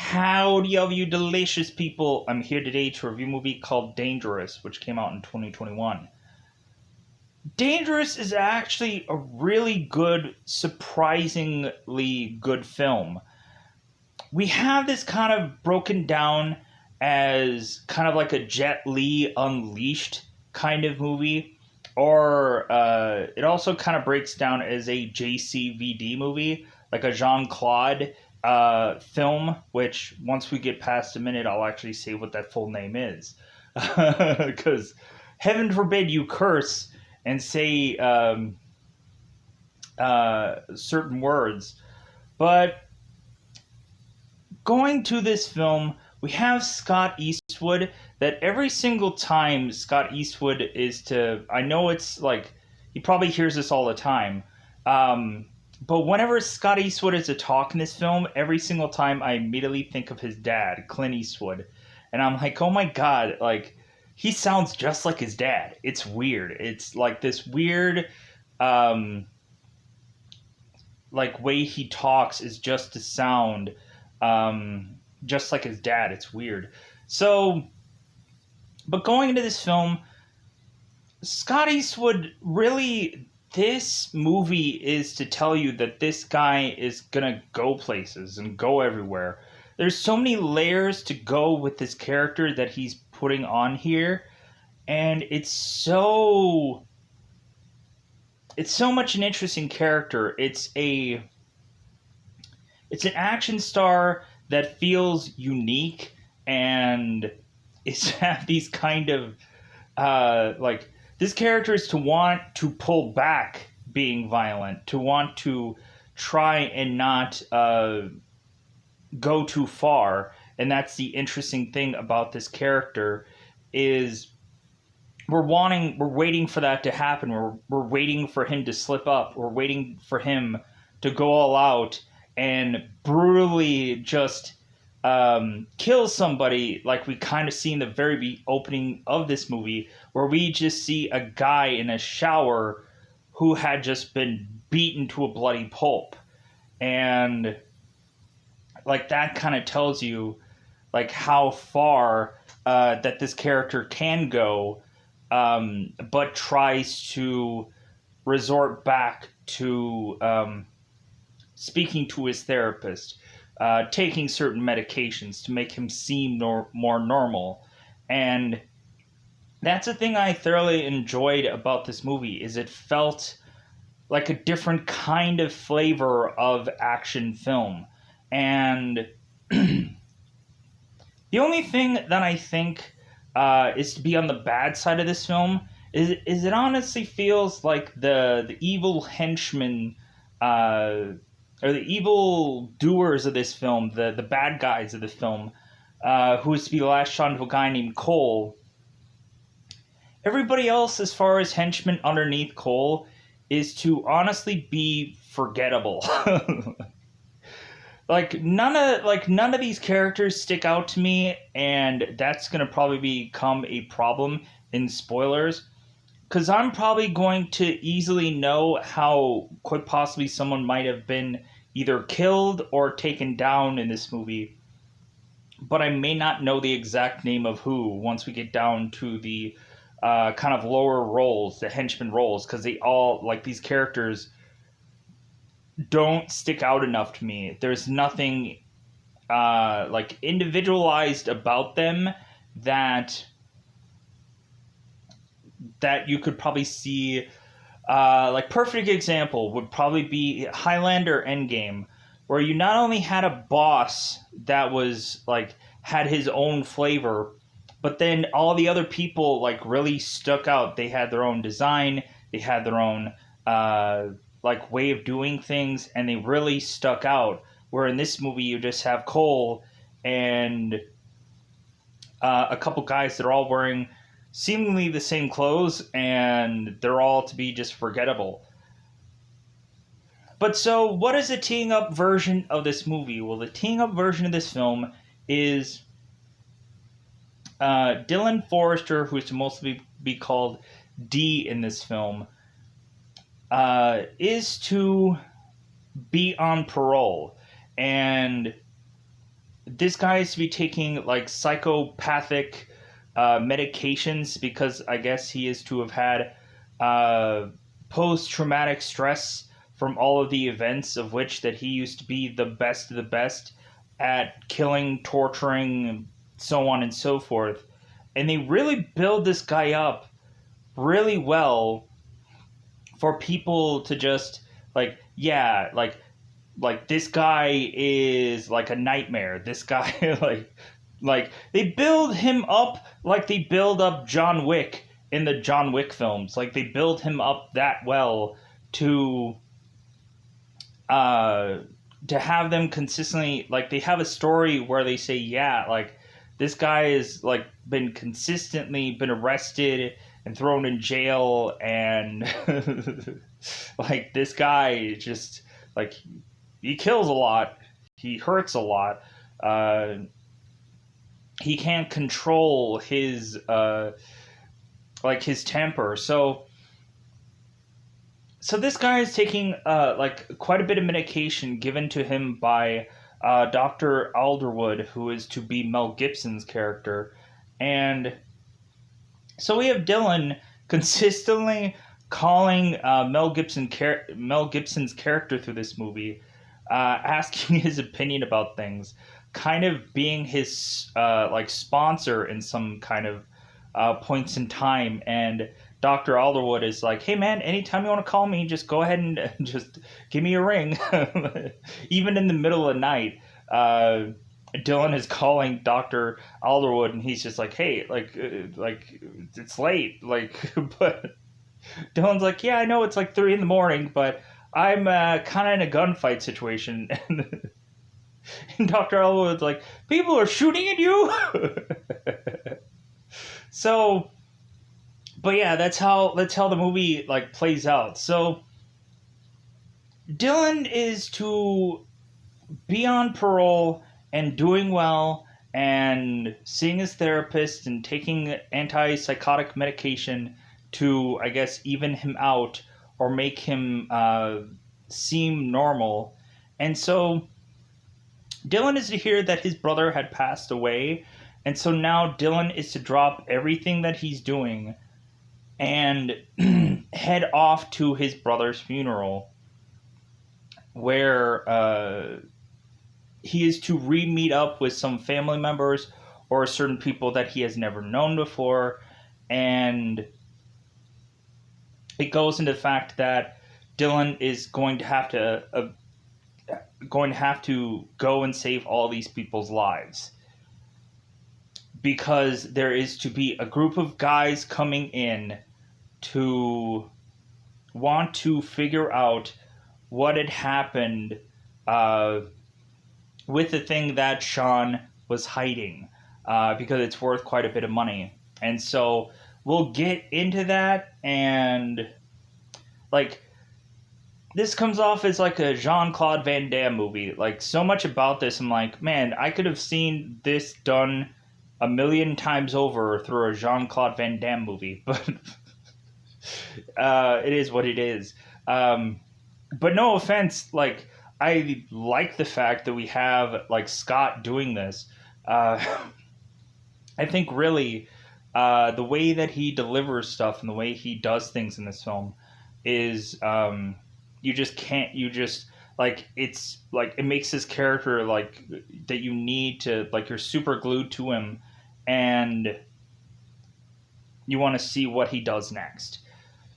Howdy, all you delicious people. I'm here today to review a movie called Dangerous, which came out in 2021. Dangerous is actually a really good, surprisingly good film. We have this kind of broken down as kind of like a Jet Li Unleashed kind of movie, or it also kind of breaks down as a JCVD movie, like a Jean Claude film. Which once we get past a minute, I'll actually say what that full name is, because heaven forbid you curse and say certain words, but going to this film, we have Scott Eastwood. That every single time Scott Eastwood is to, I know it's like he probably hears this all the time, um, but whenever Scott Eastwood is to talk in this film, every single time I immediately think of his dad, Clint Eastwood, and I'm like, oh my god, like he sounds just like his dad. It's weird. It's like this weird, um, like way he talks is just to sound just like his dad. It's weird. So, but going into this film, Scott Eastwood really, this movie is to tell you that this guy is gonna go places and go everywhere. There's so many layers to go with this character that he's putting on here, and it's so much an interesting character. It's an action star that feels unique and is have these kind of like this character is to want to pull back being violent, to want to try and not go too far, and that's the interesting thing about this character is we're waiting for that to happen. We're waiting for him to slip up. We're waiting for him to go all out and brutally just kill somebody, like we kind of see in the very opening of this movie, where we just see a guy in a shower who had just been beaten to a bloody pulp. And like that kind of tells you like how far that this character can go, but tries to resort back to speaking to his therapist, taking certain medications to make him seem more normal. And that's the thing I thoroughly enjoyed about this movie is it felt like a different kind of flavor of action film. And the only thing that I think is to be on the bad side of this film is it honestly feels like the evil henchmen, or the evil doers of this film, the bad guys of the film, who is to be latched onto a guy named Cole. Everybody else, as far as henchmen underneath Cole, is to honestly be forgettable. None of these characters stick out to me, and that's gonna probably become a problem in spoilers, because I'm probably going to easily know how quite possibly someone might have been either killed or taken down in this movie, but I may not know the exact name of who once we get down to the kind of lower roles, the henchman roles, because they all, like, these characters don't stick out enough to me. There's nothing like individualized about them that you could probably see. Like perfect example would probably be Highlander Endgame, where you not only had a boss that was like had his own flavor, but then all the other people like really stuck out. They had their own design, they had their own like way of doing things, and they really stuck out. Where in this movie you just have Cole and a couple guys that are all wearing seemingly the same clothes, and they're all to be just forgettable. But so, what is the teeing up version of this movie? Well, the teeing up version of this film is Dylan Forrester, who is to mostly be called D in this film, is to be on parole. And this guy is to be taking like psychopathic medications because I guess he is to have had post-traumatic stress from all of the events of which that he used to be the best of the best at killing, torturing, so on and so forth. And they really build this guy up really well for people to just like, yeah, like this guy is like a nightmare. This guy like they build him up like they build up John Wick in the John Wick films. Like they build him up that well to uh to have them consistently, like they have a story where they say, yeah, like this guy has like been consistently been arrested and thrown in jail, and like this guy just like he kills a lot, he hurts a lot, uh he can't control his like his temper. So this guy is taking like quite a bit of medication given to him by Dr. Alderwood, who is to be Mel Gibson's character. And so we have Dylan consistently calling Mel Gibson's character through this movie, asking his opinion about things, kind of being his like sponsor in some kind of points in time. And Dr. Alderwood is like, hey man, anytime you want to call me, just go ahead and just give me a ring. Even in the middle of the night, Dylan is calling Dr. Alderwood, and he's just like, hey, like it's late. Like, but Dylan's like, yeah, I know it's like 3 a.m, but I'm kind of in a gunfight situation. And Dr. Alderwood's like, people are shooting at you. So, but yeah, that's how the movie like plays out. So Dylan is to be on parole and doing well and seeing his therapist and taking antipsychotic medication to, I guess, even him out or make him seem normal. And so Dylan is to hear that his brother had passed away. And so now Dylan is to drop everything that he's doing and head off to his brother's funeral, where he is to re-meet up with some family members or certain people that he has never known before. And it goes into the fact that Dylan is going to have to go and save all these people's lives, because there is to be a group of guys coming in to want to figure out what had happened with the thing that Sean was hiding, because it's worth quite a bit of money. And so we'll get into that. And like, this comes off as like a Jean-Claude Van Damme movie. Like, so much about this, I'm like, man, I could have seen this done a million times over through a Jean-Claude Van Damme movie. But it is what it is. But no offense, like, I like the fact that we have like Scott doing this. I think really the way that he delivers stuff and the way he does things in this film is it's like it makes his character like that you need to, like, you're super glued to him and you want to see what he does next.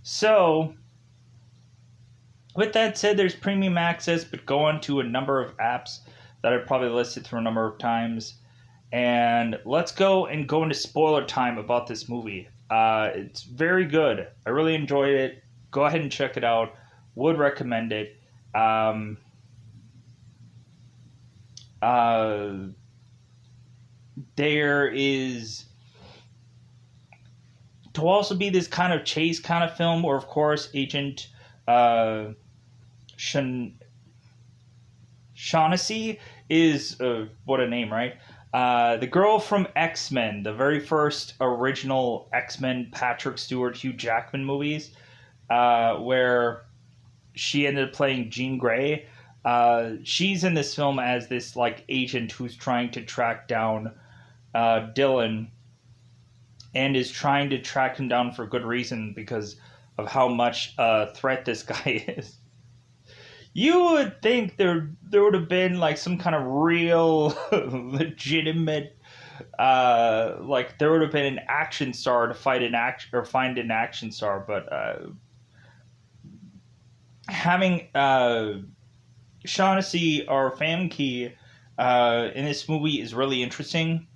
So with that said, there's premium access, but go on to a number of apps that I've probably listed through a number of times. And let's go into spoiler time about this movie. It's very good. I really enjoyed it. Go ahead and check it out. Would recommend it. There is to also be this kind of chase kind of film where, of course, Agent Shaughnessy is what a name, right? The girl from X-Men, the very first original X-Men Patrick Stewart, Hugh Jackman movies, where she ended up playing Jean Grey. She's in this film as this like agent who's trying to track down Dylan, and is trying to track him down for good reason because of how much threat this guy is. You would think there would have been like some kind of real legitimate like there would have been an action star to fight an act or find an action star, but having Shaughnessy or Famke in this movie is really interesting,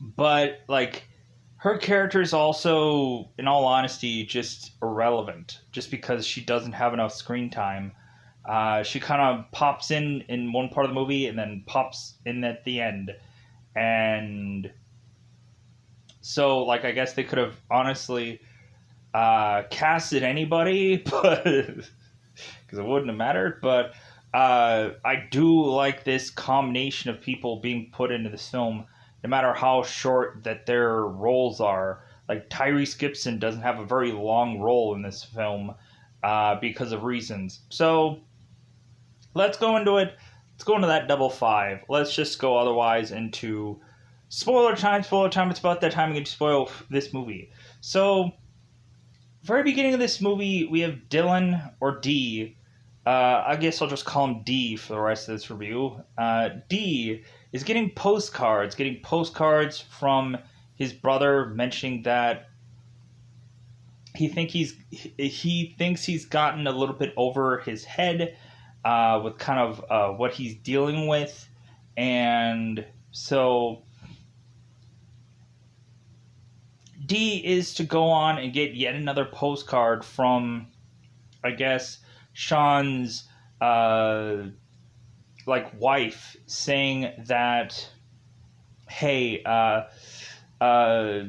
but like her character is also, in all honesty, just irrelevant. Just because she doesn't have enough screen time, she kind of pops in one part of the movie and then pops in at the end, and so like I guess they could have honestly casted anybody, but because it wouldn't have mattered. But I do like this combination of people being put into this film, no matter how short that their roles are. Like Tyrese Gibson doesn't have a very long role in this film because of reasons. So let's go into it. Let's go into that double five. Let's just go otherwise into spoiler time. Spoiler time. It's about that time we get to spoil this movie. So, very beginning of this movie, we have Dylan, or D. I guess I'll just call him D for the rest of this review. D is getting postcards from his brother mentioning that he thinks he's gotten a little bit over his head with kind of what he's dealing with, and so D is to go on and get yet another postcard from, I guess, Sean's like wife, saying that, hey,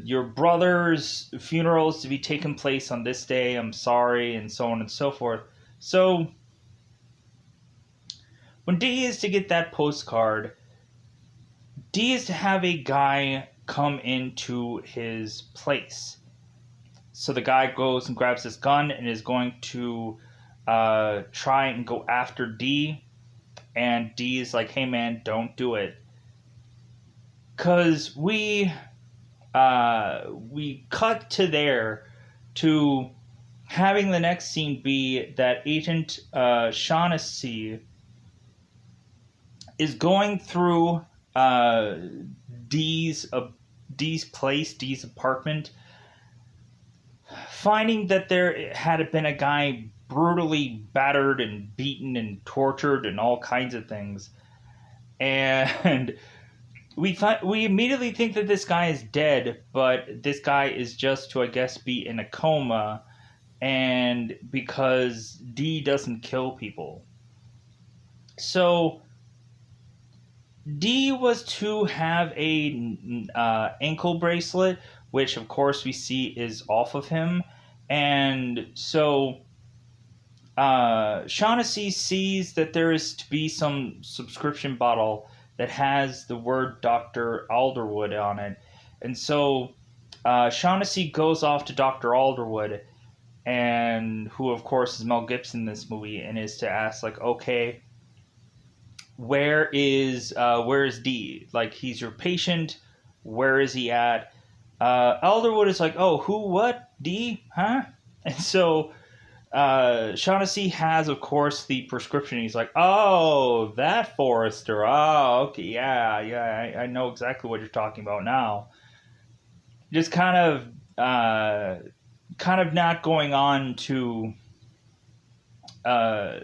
your brother's funeral is to be taking place on this day. I'm sorry, and so on and so forth. So when D is to get that postcard, D is to have a guy come into his place. So the guy goes and grabs his gun and is going to try and go after D. And D is like, hey man, don't do it. Because we cut to there to having the next scene be that Agent Shaughnessy is going through D's place, D's apartment, finding that there had been a guy brutally battered and beaten and tortured and all kinds of things, and we immediately think that this guy is dead, but this guy is just to, I guess, be in a coma, and because D doesn't kill people. So D was to have a ankle bracelet, which of course we see is off of him, and so Shaughnessy sees that there is to be some subscription bottle that has the word Dr. Alderwood on it, and so Shaughnessy goes off to Dr. Alderwood, and who of course is Mel Gibson in this movie, and is to ask like, okay, where is D? Like, he's your patient. Where is he at? Alderwood is like, oh, who, what, D, huh? And so Shaughnessy has, of course, the prescription. He's like, oh, that Forrester. Oh, okay, yeah, I know exactly what you're talking about now. Just kind of not going on to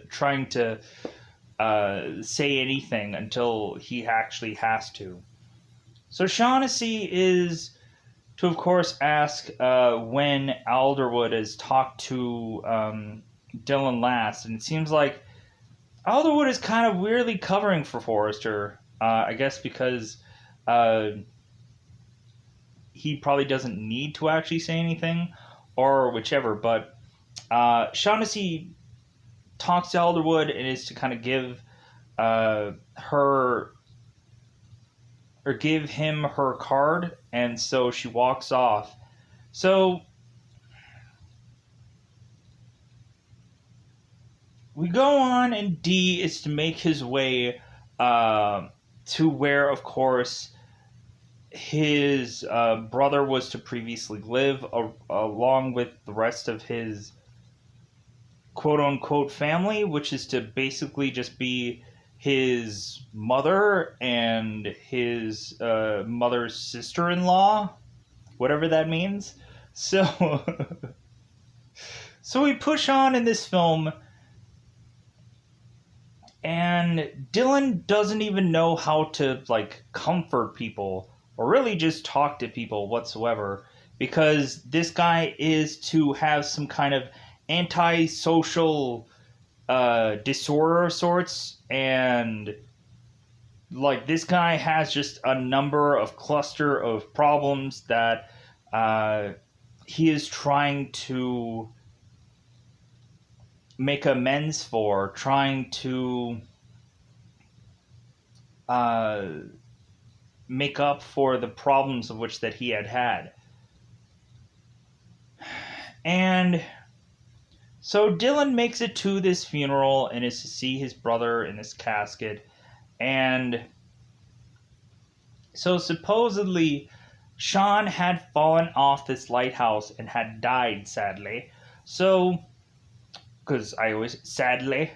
trying to say anything until he actually has to. So Shaughnessy is to, of course, ask when Alderwood has talked to Dylan last, and it seems like Alderwood is kind of weirdly covering for Forrester, I guess because he probably doesn't need to actually say anything, or whichever, but Shaughnessy talks to Alderwood and is to kind of give give him her card, and so she walks off. So we go on, and D is to make his way to where, of course, his brother was to previously live, along with the rest of his quote unquote family, which is to basically just be his mother and his mother's sister in law, whatever that means. So, so we push on in this film, and Dylan doesn't even know how to like comfort people or really just talk to people whatsoever, because this guy is to have some kind of antisocial disorder of sorts, and like this guy has just a number of cluster of problems that he is trying to make amends for, trying to uh, make up for the problems of which that he had. And so Dylan makes it to this funeral and is to see his brother in his casket. And so supposedly Sean had fallen off this lighthouse and had died, sadly. So, because I always, sadly.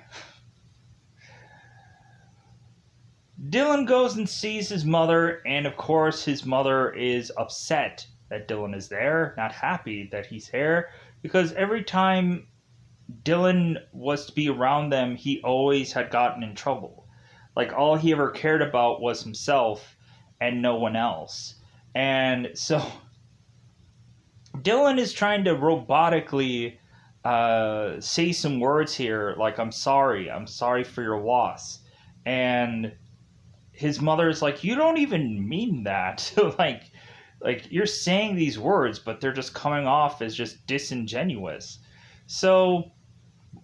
Dylan goes and sees his mother, and of course his mother is upset that Dylan is there, not happy that he's here, because every time Dylan was to be around them, he always had gotten in trouble. Like, all he ever cared about was himself and no one else. And so Dylan is trying to robotically say some words here, like, I'm sorry for your loss. And his mother's like, you don't even mean that. like you're saying these words, but they're just coming off as just disingenuous. So,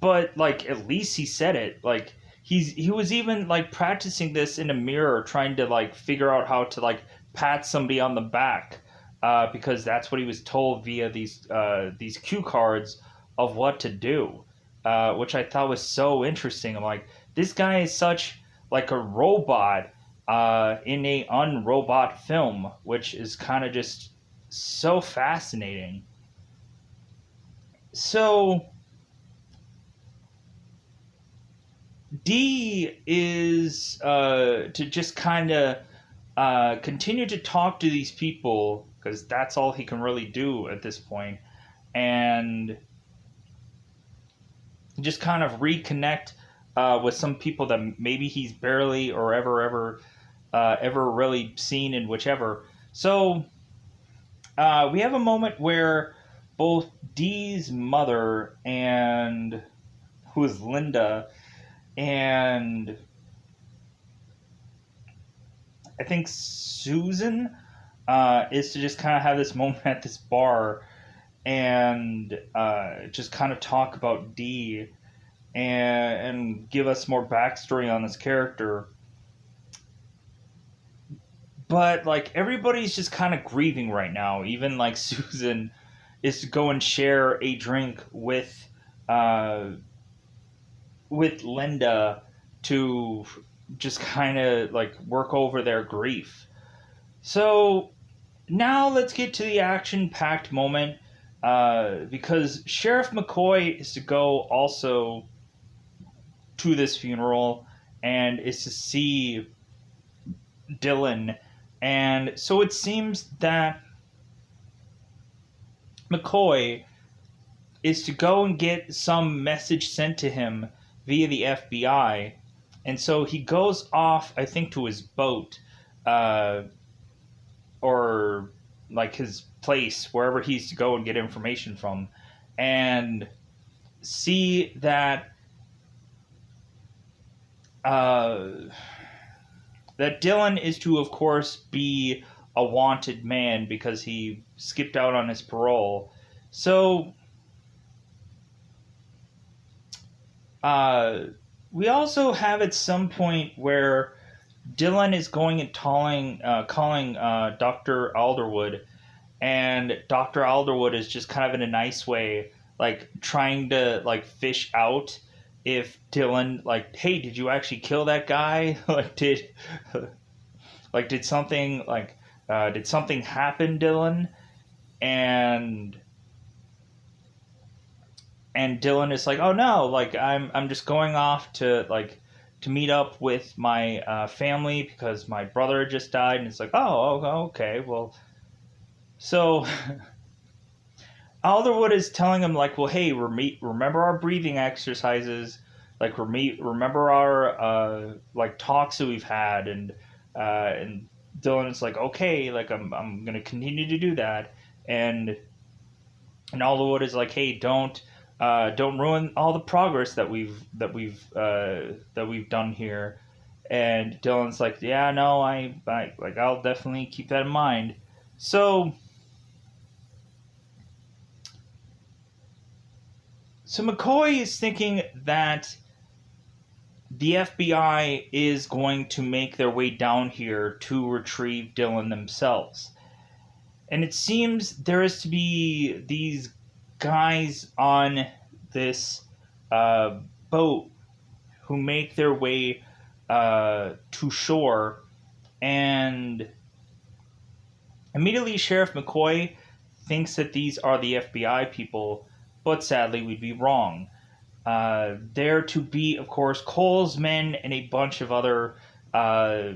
but like at least he said it. Like he was even like practicing this in a mirror, trying to like figure out how to like pat somebody on the back, because that's what he was told via these cue cards of what to do, which I thought was so interesting. I'm like, this guy is such like a robot in a unrobot film, which is kind of just so fascinating. So D is to just kind of continue to talk to these people, because that's all he can really do at this point, and just kind of reconnect with some people that maybe he's barely or ever really seen in whichever. So we have a moment where both Dee's mother, and who is Linda, and I think Susan, is to just kind of have this moment at this bar and just kind of talk about Dee and give us more backstory on this character. But like everybody's just kind of grieving right now. Even like Susan is to go and share a drink with Linda to just kind of like work over their grief. So now let's get to the action-packed moment, because Sheriff McCoy is to go also to this funeral and is to see Dylan. And so it seems that McCoy is to go and get some message sent to him via the FBI. And so he goes off, I think, to his boat, or like his place, wherever he's to go and get information from, and see that that Dylan is to, of course, be a wanted man because he skipped out on his parole. So we also have at some point where Dylan is going and calling Dr. Alderwood, and Dr. Alderwood is just kind of in a nice way, like trying to like fish out if Dylan, like, hey, did you actually kill that guy? Did something did something happen, Dylan? And Dylan is like, oh no, like I'm just going off to to meet up with my family because my brother just died, and it's like, okay, well, so Alderwood is telling him like, well, hey, remember our breathing exercises, like remember our talks that we've had, and Dylan's like, okay, like I'm gonna continue to do that, and Alderwood is like, hey, don't ruin all the progress that we've done here, and Dylan's like, yeah, no, I like I'll definitely keep that in mind, so. So McCoy is thinking that the FBI is going to make their way down here to retrieve Dylan themselves. And it seems there is to be these guys on this uh, boat who make their way to shore. And immediately, Sheriff McCoy thinks that these are the FBI people, but sadly, we'd be wrong. There to be, of course, Cole's men and a bunch of other uh,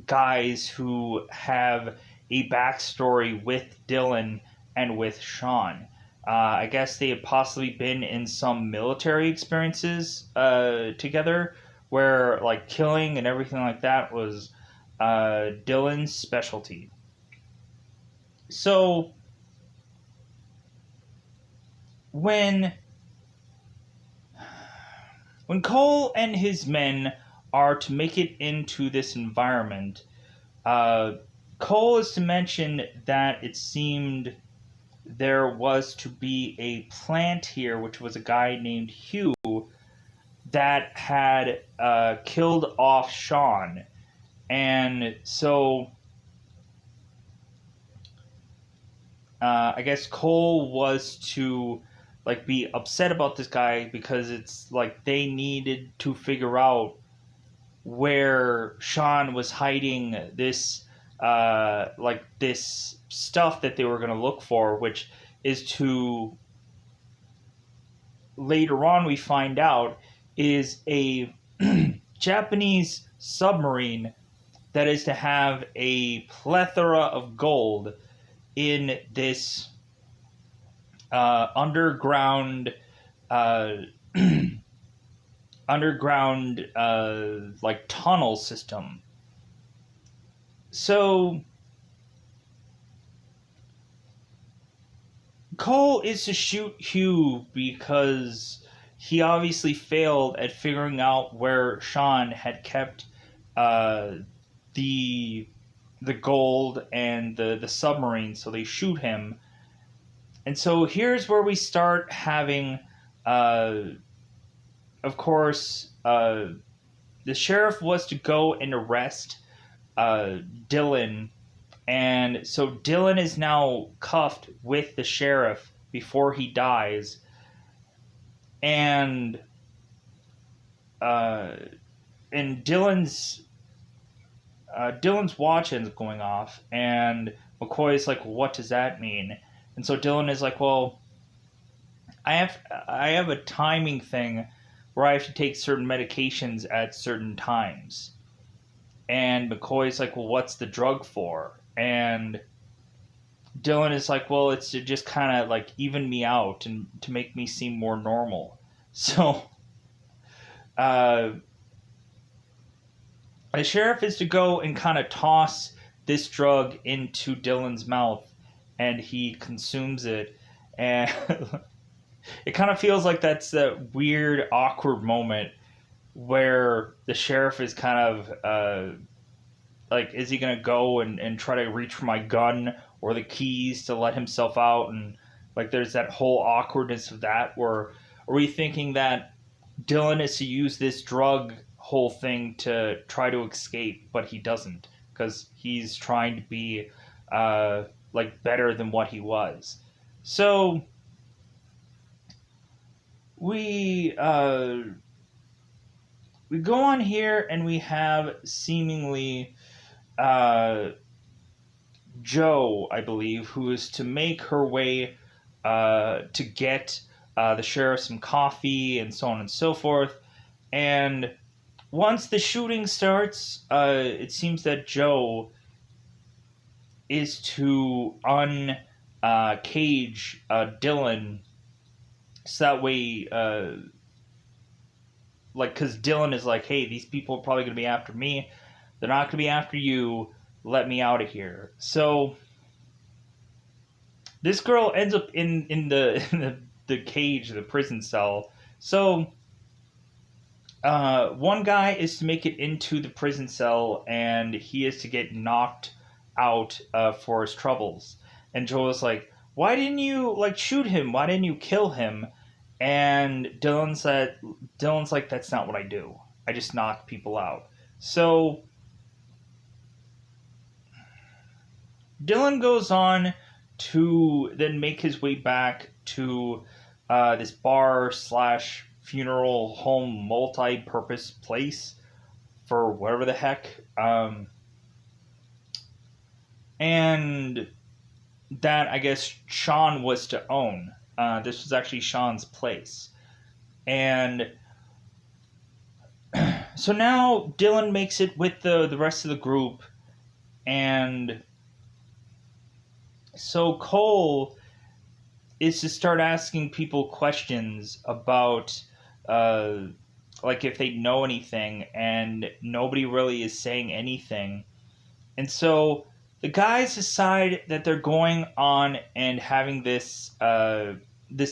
guys who have a backstory with Dylan and with Sean. I guess they had possibly been in some military experiences together where, like, killing and everything like that was Dylan's specialty. So, when When Cole and his men are to make it into this environment, uh, Cole is to mention that it seemed there was to be a plant here, which was a guy named Hugh that had killed off Sean. And so I guess Cole was to be upset about this guy because it's like they needed to figure out where Sean was hiding this this stuff that they were going to look for, which is to later on we find out is a Japanese submarine that is to have a plethora of gold in this underground uh, underground tunnel system. So Cole is to shoot Hugh because he obviously failed at figuring out where Sean had kept uh, the gold and the submarine, so they shoot him. And so here's where we start having, of course, the sheriff was to go and arrest Dylan, and so Dylan is now cuffed with the sheriff before he dies, and uh, Dylan's watch ends up going off, and McCoy is like, "What does that mean?" And so Dylan is like, "Well, I have a timing thing where I have to take certain medications at certain times." And McCoy's like, well, what's the drug for? And Dylan is like, well, it's to just kind of even me out and to make me seem more normal. So uh, the sheriff is to go and kind of toss this drug into Dylan's mouth, and he consumes it. And it kind of feels like that's that weird, awkward moment where the sheriff is kind of is he gonna go and try to reach for my gun or the keys to let himself out? And there's that whole awkwardness of that. Or are we thinking that Dylan is to use this drug whole thing to try to escape, but he doesn't because he's trying to be better than what he was? So we we go on here and we have seemingly uh, Joe, I believe, who is to make her way to get the sheriff some coffee and so on and so forth. And once the shooting starts, it seems that Joe is to cage Dylan, so that way, like, because Dylan is like, hey, these people are probably going to be after me. They're not going to be after you. Let me out of here. So this girl ends up in the the cage, the prison cell. So one guy is to make it into the prison cell, and he is to get knocked out for his troubles. And Joel is like, "Why didn't you like shoot him? Why didn't you kill him?" And Dylan's like, "That's not what I do. I just knock people out." So Dylan goes on to then make his way back to this bar slash funeral home multi-purpose place for whatever the heck. And that, I guess, Sean was to own. This was actually Sean's place. And so now Dylan makes it with the rest of the group. And so Cole is to start asking people questions about, like, if they know anything. And nobody really is saying anything. And so the guys decide that they're going on and having this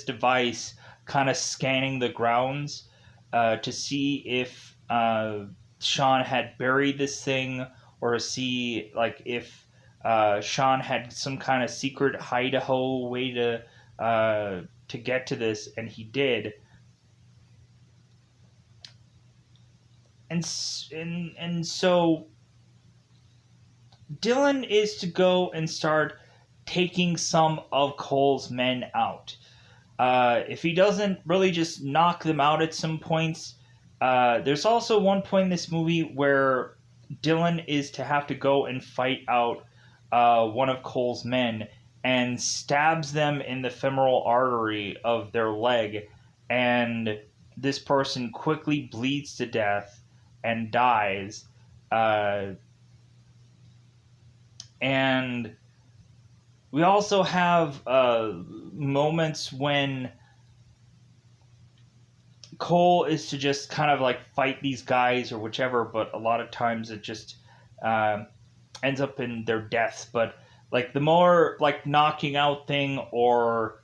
device kind of scanning the grounds to see if Sean had buried this thing, or to see like if Sean had some kind of secret hideout way to get to this, and he did. And so Dylan is to go and start taking some of Cole's men out. If he doesn't really just knock them out at some points, there's also one point in this movie where Dylan is to have to go and fight out one of Cole's men and stabs them in the femoral artery of their leg, and this person quickly bleeds to death and dies. And we also have moments when Cole is to just kind of like fight these guys or whichever, but a lot of times it just uh, ends up in their deaths. But like the more like knocking out thing, or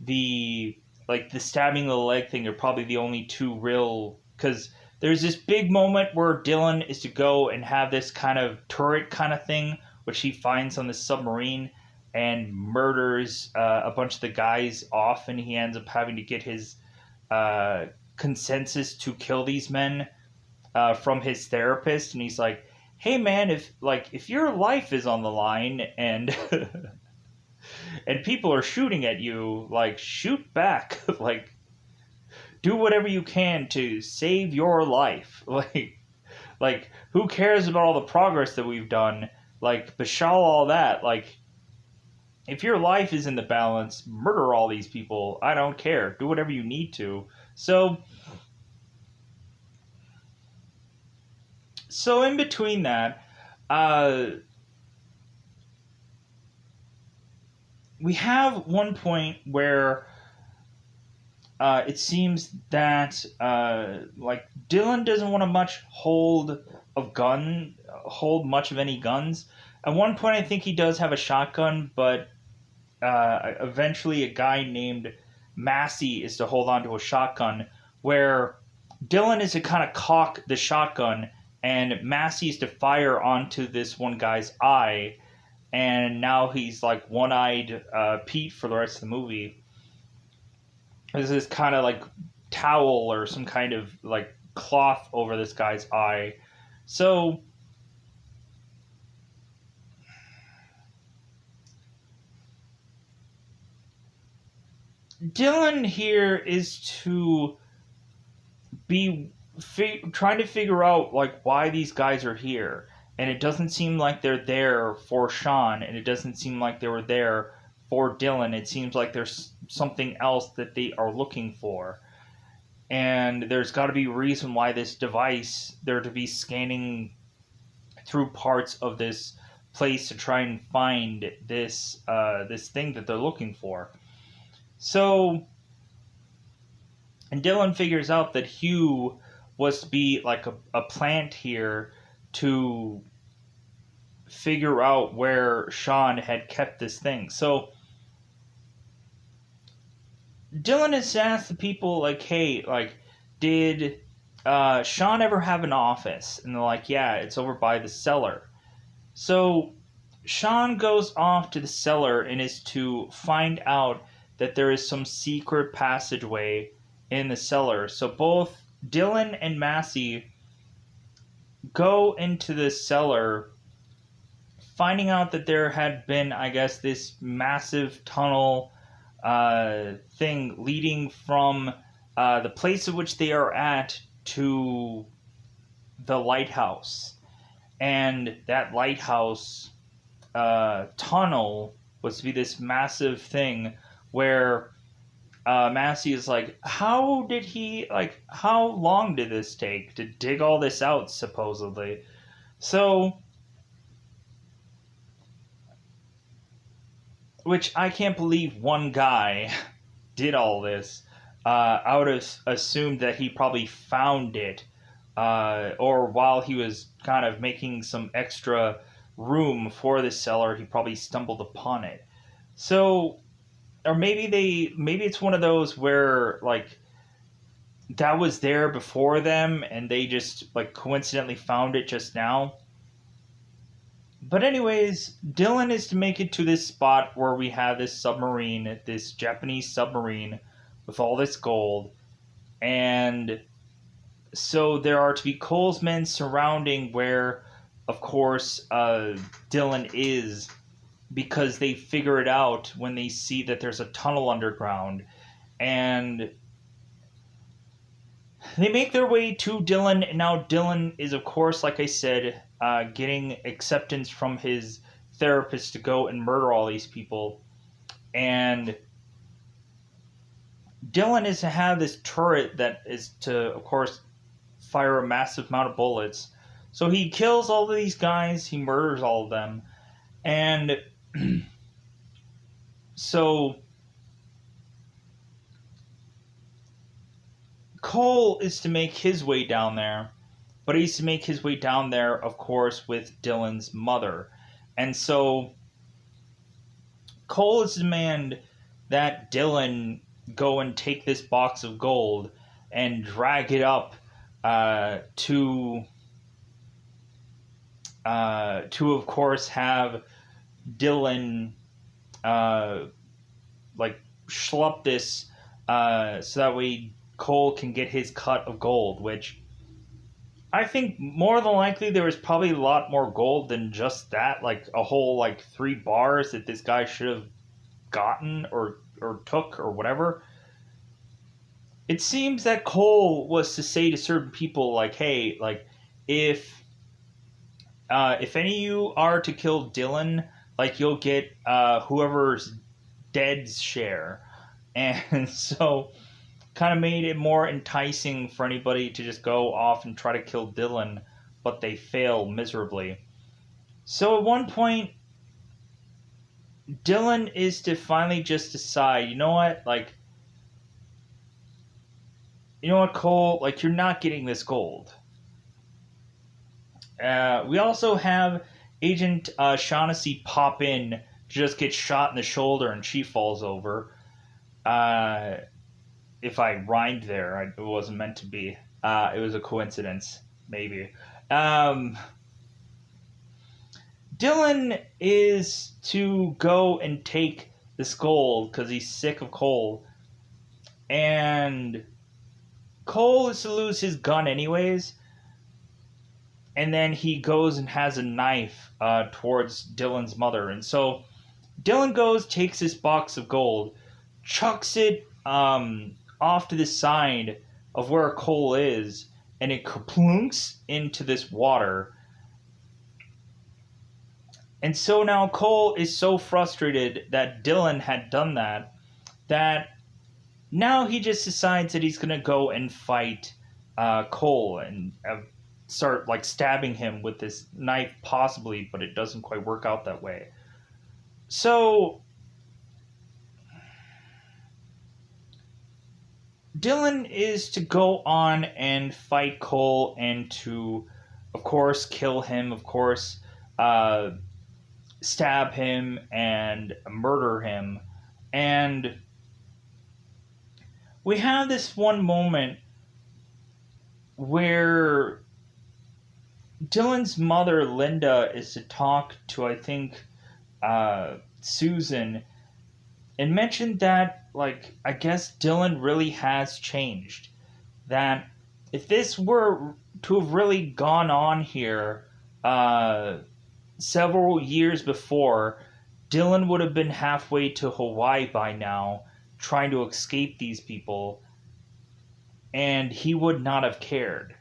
the like the stabbing of the leg thing, are probably the only two real, because there's this big moment where Dylan is to go and have this kind of turret kind of thing, which he finds on the submarine, and murders a bunch of the guys off, and he ends up having to get his uh, consensus to kill these men from his therapist, and he's like, "Hey man, if your life is on the line and and people are shooting at you, like shoot back, like do whatever you can to save your life, like who cares about all the progress that we've done? Like bashal all that, like." If your life is in the balance, murder all these people. I don't care. Do whatever you need to. So in between that, uh, we have one point where it seems that like Dylan doesn't want to hold much of any guns. At one point, I think he does have a shotgun, but eventually a guy named Massey is to hold on to a shotgun, where Dylan is to kind of cock the shotgun, and Massey is to fire onto this one guy's eye, and now he's like one-eyed Pete for the rest of the movie. There's this kind of like towel or some kind of like cloth over this guy's eye. So Dylan here is to be trying to figure out like why these guys are here, and it doesn't seem like they're there for Sean, and it doesn't seem like they were there for Dylan. It seems like there's something else that they are looking for, and there's got to be a reason why this device they're to be scanning through parts of this place to try and find this this thing that they're looking for. So, and Dylan figures out that Hugh was to be like a plant here to figure out where Sean had kept this thing. So Dylan has asked the people, like, hey, like, did Sean ever have an office? And they're like, yeah, it's over by the cellar. So Sean goes off to the cellar and is to find out that there is some secret passageway in the cellar. So both Dylan and Massey go into the cellar, finding out that there had been, I guess, this massive tunnel thing leading from the place of which they are at to the lighthouse. And that lighthouse tunnel was to be this massive thing where Massey is like, how long did this take to dig all this out, supposedly? So, which I can't believe one guy did all this. I would have assumed that he probably found it, or while he was kind of making some extra room for the cellar, he probably stumbled upon it. So, or maybe it's one of those where like that was there before them and they just like coincidentally found it just now. But anyways, Dylan is to make it to this spot where we have this submarine, this Japanese submarine with all this gold. And so there are to be Cole's men surrounding where, of course, Dylan is, because they figure it out when they see that there's a tunnel underground. And they make their way to Dylan, and now Dylan is, of course, like I said, getting acceptance from his therapist to go and murder all these people. And Dylan is to have this turret that is to, of course, fire a massive amount of bullets. So he kills all of these guys, he murders all of them, and so Cole is to make his way down there, but he's to make his way down there, of course, with Dylan's mother. And so Cole is to demand that Dylan go and take this box of gold and drag it up to of course, have Dylan like schlup this so that way Cole can get his cut of gold, which I think more than likely there was probably a lot more gold than just that, like a whole like 3 bars that this guy should have gotten or took or whatever. It seems that Cole was to say to certain people like, hey, like if any of you are to kill Dylan, like you'll get whoever's dead's share. And so kind of made it more enticing for anybody to just go off and try to kill Dylan, but they fail miserably. So at one point, Dylan is to finally just decide, you know what, Cole, like, you're not getting this gold. We also have Agent Shaughnessy pop in to just get shot in the shoulder and she falls over. If I rhymed there, it wasn't meant to be. It was a coincidence, maybe. Dylan is to go and take this gold because he's sick of Cole. And Cole is to lose his gun anyways. And then he goes and has a knife towards Dylan's mother. And so Dylan goes, takes this box of gold, chucks it off to the side of where Cole is, and it kerplunks into this water. And so now Cole is so frustrated that Dylan had done that, that now he just decides that he's going to go and fight Cole and start like stabbing him with this knife, possibly, but it doesn't quite work out that way. So Dylan is to go on and fight Cole and to, of course, kill him, of course, stab him and murder him. And we have this one moment where Dylan's mother, Linda, is to talk to, I think, Susan, and mentioned that, like, I guess Dylan really has changed. That if this were to have really gone on here several years before, Dylan would have been halfway to Hawaii by now, trying to escape these people, and he would not have cared.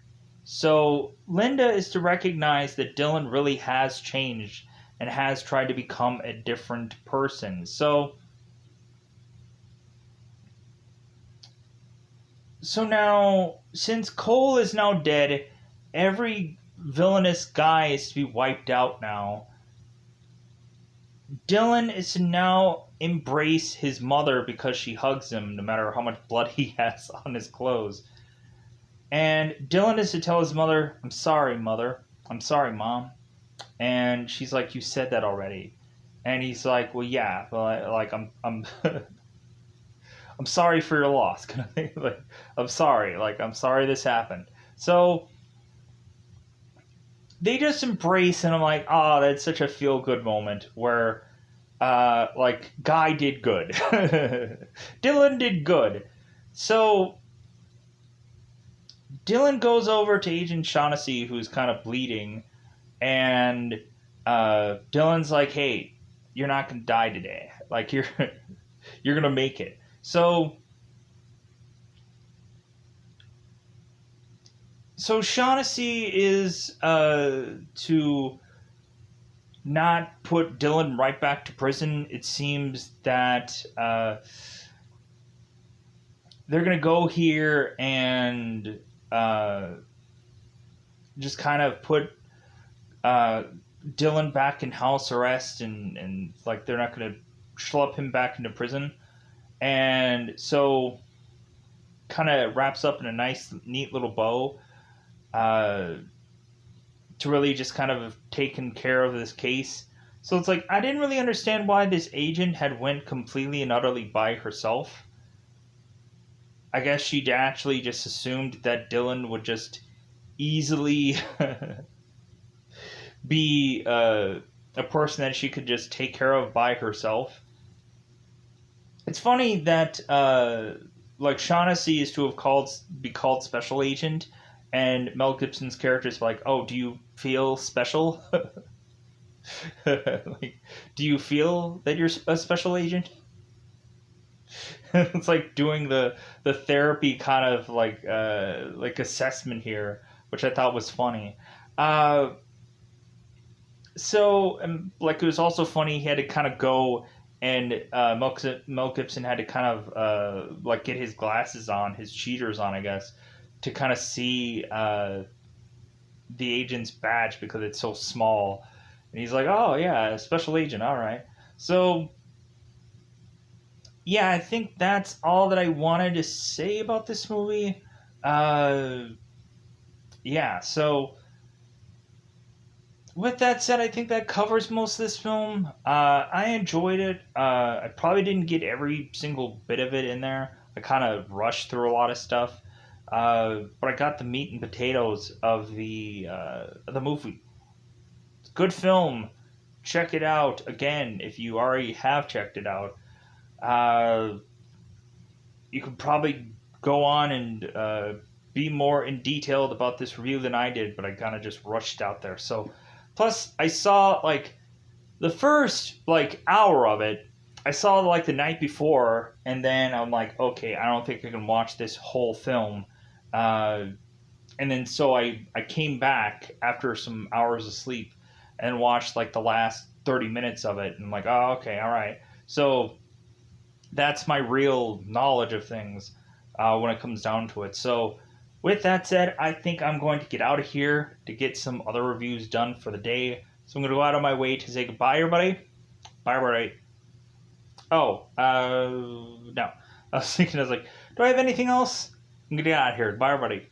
So Linda is to recognize that Dylan really has changed and has tried to become a different person. So now, since Cole is now dead, every villainous guy is to be wiped out now. Dylan is to now embrace his mother because she hugs him no matter how much blood he has on his clothes. And Dylan is to tell his mother, "I'm sorry, Mother. I'm sorry, Mom." And she's like, "You said that already." And he's like, "Well, yeah, but like I'm I'm sorry for your loss." Kind of thing. Like, I'm sorry this happened. So they just embrace, and I'm like, oh, that's such a feel good moment where like, Guy did good. Dylan did good. So Dylan goes over to Agent Shaughnessy, who's kind of bleeding, and Dylan's like, "Hey, you're not gonna die today. Like, you're gonna make it." So Shaughnessy is to not put Dylan right back to prison. It seems that they're gonna go here and just kind of put Dylan back in house arrest, and like, they're not gonna schlep him back into prison. And so kind of wraps up in a nice, neat little bow to really just kind of have taken care of this case. So it's like, I didn't really understand why this agent had went completely and utterly by herself. I guess she'd actually just assumed that Dylan would just easily be a person that she could just take care of by herself. It's funny that like, Shaughnessy is to have be called Special Agent, and Mel Gibson's character is like, "Oh, do you feel special?" Like, do you feel that you're a special agent? It's like doing the therapy kind of like assessment here, which I thought was funny. So like, it was also funny, he had to kind of go, and Mel Gibson had to kind of like get his glasses on, his cheaters on, I guess, to kind of see the agent's badge because it's so small. And he's like, "Oh yeah, special agent, all right." So yeah, I think that's all that I wanted to say about this movie. Yeah, so with that said, I think that covers most of this film. I enjoyed it. I probably didn't get every single bit of it in there. I kind of rushed through a lot of stuff. But I got the meat and potatoes of the movie. Good film. Check it out again if you already have checked it out. You could probably go on and be more in detailed about this review than I did, but I kind of just rushed out there. So, plus I saw like the first like hour of it. I saw like the night before, and then I'm like, okay, I don't think I can watch this whole film. Uh, and then so I came back after some hours of sleep and watched like the last 30 minutes of it, and I'm like, oh, okay, all right. So that's my real knowledge of things when it comes down to it. So with that said, I think I'm going to get out of here to get some other reviews done for the day. So I'm going to go out of my way to say goodbye, everybody. Bye, everybody. Oh, no. I was thinking, I was like, do I have anything else? I'm going to get out of here. Bye, everybody.